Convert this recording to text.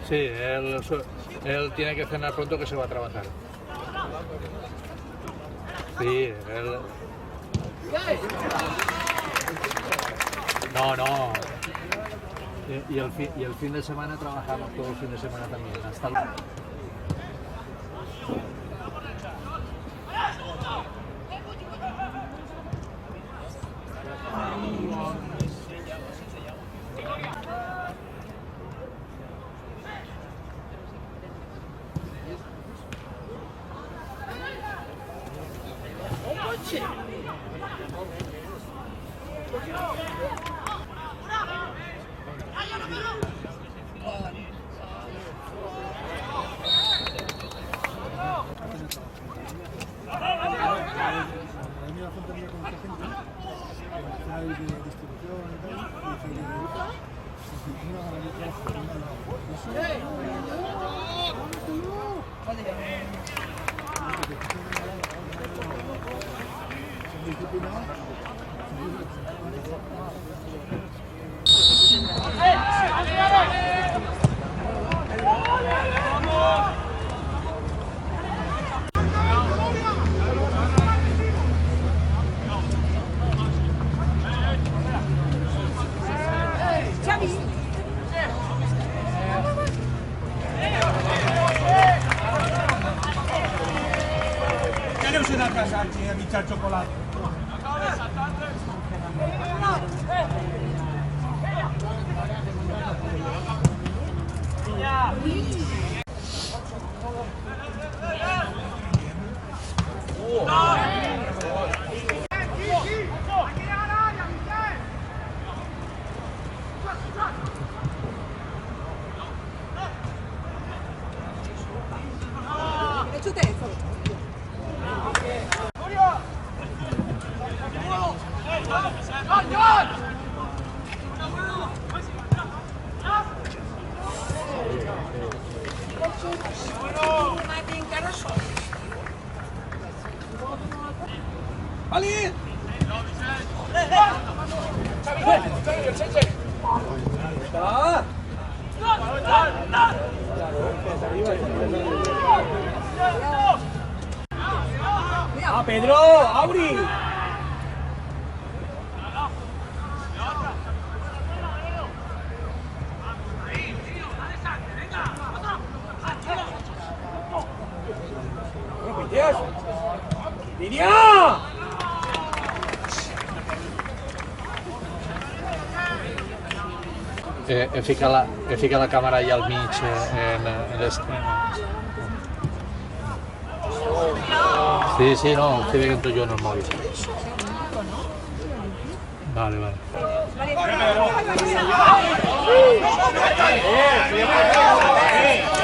Sí, él tiene que cenar pronto, que se va a trabajar. Sí, él... No. Y el fin de semana trabajamos todo el fin de semana también, hasta el... Pedro, Auri. ¡Lidia! He ficat la càmera allà al mig en l'escena. Sí, no, estoy viendo yo en el móvil. Vale. ¡Vale!